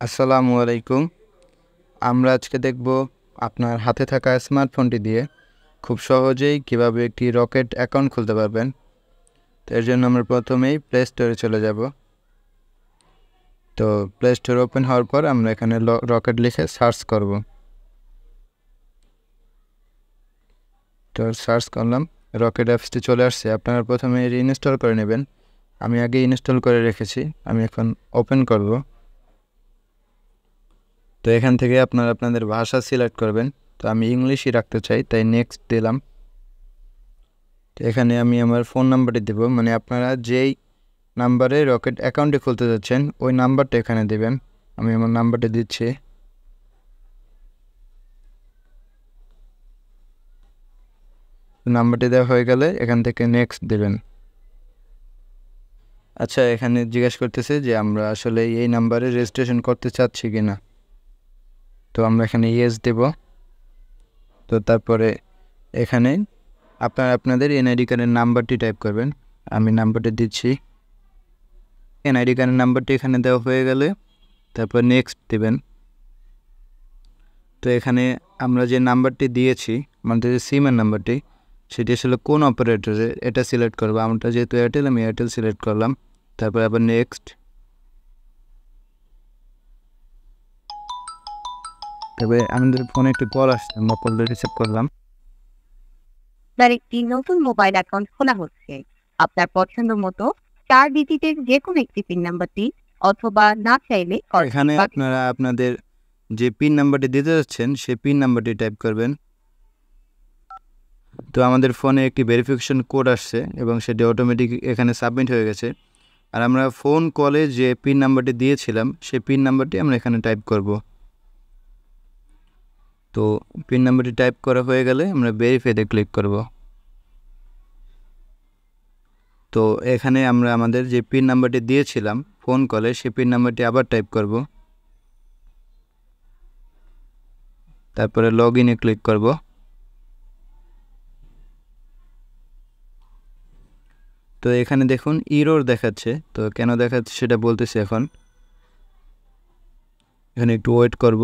আসসালামু আলাইকুম। আমরা আজকে দেখব আপনার হাতে থাকা স্মার্টফোনটি দিয়ে খুব সহজেই কিভাবে একটি রকেট অ্যাকাউন্ট খুলতে পারবেন। তো এর জন্য আমরা প্রথমেই প্লে স্টোরে চলে যাব। তো প্লে স্টোর ওপেন হওয়ার পর আমরা এখানে রকেট লিখে সার্চ করব। তো সার্চ করলাম, রকেট অ্যাপসটি চলে আসছে। আপনারা প্রথমে ইনস্টল করে নেবেন। আমি আগে ইনস্টল করে রেখেছি, আমি এখন ওপেন করব। তো এখান থেকে আপনারা আপনাদের ভাষা সিলেক্ট করবেন। তো আমি ইংলিশই রাখতে চাই, তাই নেক্সট দিলাম। তো এখানে আমি আমার ফোন নাম্বারটি দেব, মানে আপনারা যেই নাম্বারে রকেট অ্যাকাউন্টটি খুলতে যাচ্ছেন ওই নাম্বারটা এখানে দেবেন। আমি আমার নাম্বারটি দিচ্ছি। নাম্বারটি দেওয়া হয়ে গেলে এখান থেকে নেক্সট দেবেন। আচ্ছা, এখানে জিজ্ঞেস করতেছে যে আমরা আসলে এই নাম্বারে রেজিস্ট্রেশন করতে চাচ্ছি কি না। তো আমরা এখানে ইয়েস দেব। তো তারপরে এখানে আপনাদের এনআইডি কার্ডের নাম্বারটি টাইপ করবেন। আমি নাম্বারটি দিচ্ছি। এনআইডি কার্ডের নাম্বারটি এখানে দেওয়া হয়ে গেলে তারপর নেক্সট দেবেন। তো এখানে আমরা যে নাম্বারটি দিয়েছি, আমাদের যে সিমের নাম্বারটি, সেটি আসলে কোন অপারেটরে এটা সিলেক্ট করবো। আমরা যেহেতু এয়ারটেল, আমি এয়ারটেল সিলেক্ট করলাম। তারপর আবার নেক্সট। তবে আমাদের ফোনে একটু কল আসছে, আমরা কলটা রিসিভ করলাম। আপনার একটি নতুন মোবাইল অ্যাকাউন্ট খোলা হচ্ছে। আপনার পছন্দ মতো 4 ডিজিটের যে কোনো একটি পিন নাম্বারটি অথবা না চাইলে এখানে আপনারা আপনাদের যে পিন নাম্বারটি দিতে যাচ্ছেন সেই পিন নাম্বারটি টাইপ করবেন। তো আমাদের ফোনে একটি ভেরিফিকেশন কোড আসছে এবং সেটি অটোমেটিক এখানে সাবমিট হয়ে গেছে। আর আমরা ফোন কলে যে পিন নাম্বারটি দিয়েছিলাম সেই পিন নাম্বারটি আমরা এখানে টাইপ করব। তো পিন নাম্বারটি টাইপ করা হয়ে গেলে আমরা ভেরিফাইতে ক্লিক করব। তো এখানে আমরা আমাদের যে পিন নাম্বারটি দিয়েছিলাম ফোন কলে সেই পিন নাম্বারটি আবার টাইপ করব। তারপরে লগ ইনে ক্লিক করব। তো এখানে দেখুন ইরর দেখাচ্ছে। তো কেন দেখাচ্ছে সেটা বলতেছি এখন। এখানে একটু ওয়েট করব।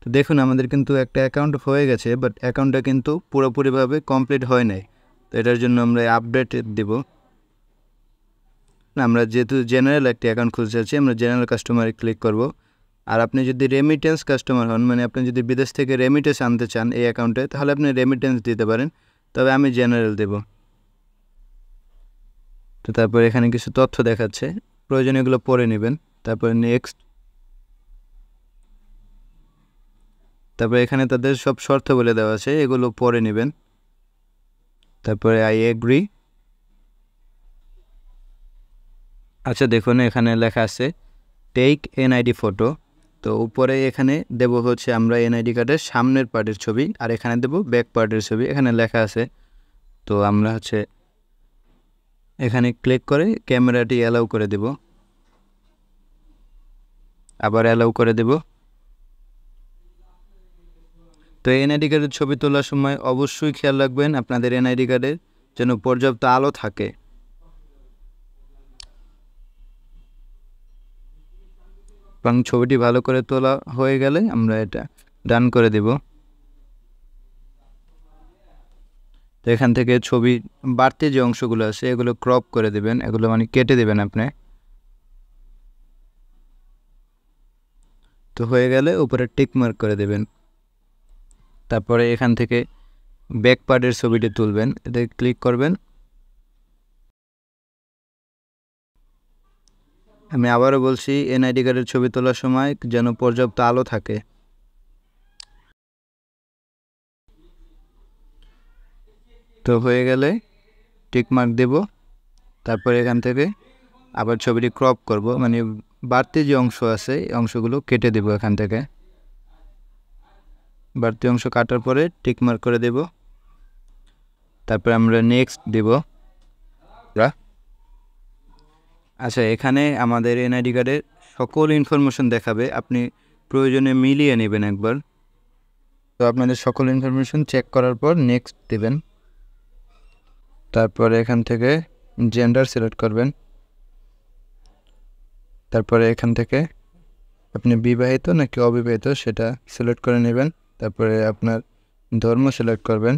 তো দেখুন আমাদের কিন্তু একটা অ্যাকাউন্ট হয়ে গেছে, বাট অ্যাকাউন্টটা কিন্তু পুরোপুরিভাবে কমপ্লিট হয় নাই। তো এটার জন্য আমরা আপডেট দেব। আমরা যেহেতু জেনারেল একটি অ্যাকাউন্ট খুলতে চাচ্ছি, আমরা জেনারেল কাস্টমারে ক্লিক করব। আর আপনি যদি রেমিটেন্স কাস্টমার হন, মানে আপনি যদি বিদেশ থেকে রেমিটেন্স আনতে চান এই অ্যাকাউন্টে, তাহলে আপনি রেমিটেন্স দিতে পারেন। তবে আমি জেনারেল দেব। তো তারপর এখানে কিছু তথ্য দেখাচ্ছে, প্রয়োজনীয় এগুলো পড়ে নেবেন। তারপরে নেক্সট। তারপরে এখানে তাদের সব শর্ত বলে দেওয়া আছে, এগুলো পড়ে নেবেন। তারপরে আই এগ্রি। আচ্ছা দেখুন এখানে লেখা আছে টেক এনআইডি ফটো। তো উপরে এখানে দেব হচ্ছে আমরা এনআইডি কার্ডের সামনের পার্টের ছবি, আর এখানে দেব ব্যাক পার্টের ছবি, এখানে লেখা আছে। তো আমরা হচ্ছে এখানে ক্লিক করে ক্যামেরাটি অ্যালাউ করে দেব, আবার অ্যালাউ করে দেব। তো এনআইডি কার্ডের ছবি তোলার সময় অবশ্যই খেয়াল রাখবেন আপনাদের এনআইডি কার্ডের যেন পর্যাপ্ত আলো থাকে। এবং ছবিটি ভালো করে তোলা হয়ে গেলে আমরা এটা ডান করে দেব। তো এখান থেকে ছবি বাড়তি যে অংশগুলো আছে এগুলো ক্রপ করে দেবেন, এগুলো মানে কেটে দেবেন আপনি। তো হয়ে গেলে উপরে টিক মার্ক করে দেবেন। তারপরে এখান থেকে ব্যাক পার্টের ছবিটি তুলবেন, এতে ক্লিক করবেন। আমি আবারও বলছি এনআইডি কার্ডের ছবি তোলার সময় যেন পর্যাপ্ত আলো থাকে। তো হয়ে গেলে টিক মার্ক দেব। তারপরে এখান থেকে আবার ছবিটি ক্রপ করব, মানে বাড়তি যে অংশ আছে এই অংশগুলো কেটে দেব। এখান থেকে বাড়তি অংশ কাটার পরে টিক মার্ক করে দেব। তারপরে আমরা নেক্সট দেব। আচ্ছা, এখানে আমাদের এনআইডি কার্ডের সকল ইনফরমেশন দেখাবে, আপনি প্রয়োজনে মিলিয়ে নেবেন একবার। তো আপনাদের সকল ইনফরমেশন চেক করার পর নেক্সট দেবেন। তারপরে এখান থেকে জেন্ডার সিলেক্ট করবেন। তারপরে এখান থেকে আপনি বিবাহিত নাকি অবিবাহিত সেটা সিলেক্ট করে নেবেন। তারপরে আপনার ধর্ম সিলেক্ট করবেন।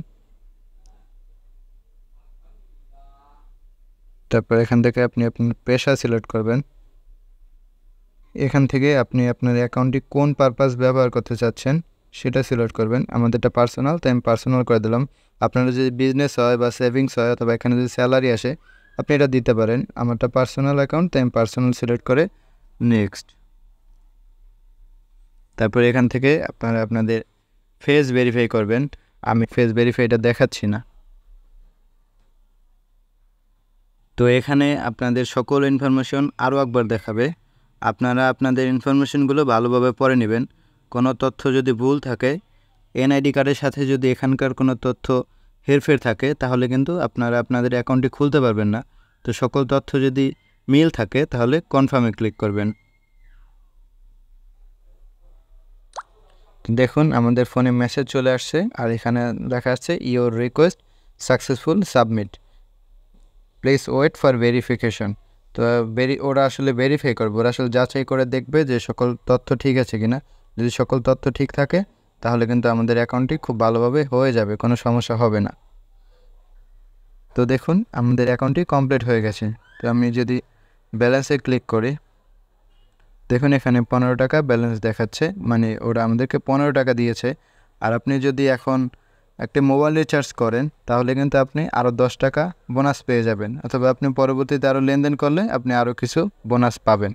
তারপর এখান থেকে আপনি আপনার পেশা সিলেক্ট করবেন। এখান থেকে আপনি আপনার অ্যাকাউন্টটি কোন পারপাস ব্যবহার করতে চাচ্ছেন সেটা সিলেক্ট করবেন। আমাদেরটা পার্সোনাল, তাই আমি পার্সোনাল করে দিলাম। আপনার যদি বিজনেস হয় বা সেভিংস হয় অথবা এখানে যদি স্যালারি আসে আপনি এটা দিতে পারেন। আমারটা পার্সোনাল অ্যাকাউন্ট, তাই আমি পার্সোনাল সিলেক্ট করে নেক্সট। তারপর এখান থেকে আপনারা আপনাদের ফেস ভেরিফাই করবেন। আমি ফেস ভেরিফাইটা দেখাচ্ছি না। তো এখানে আপনাদের সকল ইনফরমেশন আরও একবার দেখাবে। আপনারা আপনাদের ইনফরমেশনগুলো ভালোভাবে পড়ে নেবেন। কোনো তথ্য যদি ভুল থাকে, এনআইডি কার্ডের সাথে যদি এখানকার কোনো তথ্য হেরফের থাকে তাহলে কিন্তু আপনারা আপনাদের অ্যাকাউন্টটি খুলতে পারবেন না। তো সকল তথ্য যদি মিল থাকে তাহলে কনফার্মে ক্লিক করবেন। দেখুন আমাদের ফোনে মেসেজ চলে আসছে আর এখানে লেখা আসছে your request successful submit, please wait for verification. তো ওরা আসলে ভেরিফাই করবে, ওরা আসলে যাচাই করে দেখবে যে সকল তথ্য ঠিক আছে কিনা। যদি সকল তথ্য ঠিক থাকে তাহলে কিন্তু আমাদের অ্যাকাউন্টটি খুব ভালোভাবে হয়ে যাবে, কোনো সমস্যা হবে না। তো দেখুন আমাদের অ্যাকাউন্টটি কমপ্লিট হয়ে গেছে। তো আমি যদি ব্যালেন্সে ক্লিক করি, দেখুন এখানে 15 টাকা ব্যালেন্স দেখাচ্ছে, মানে ওরা আমাদেরকে 15 টাকা দিয়েছে। আর আপনি যদি এখন একটা মোবাইল রিচার্জ করেন তাহলে কিন্তু আপনি আরও 10 টাকা বোনাস পেয়ে যাবেন, অথবা আপনি পরবর্তীতে আরও লেনদেন করলে আপনি আরও কিছু বোনাস পাবেন।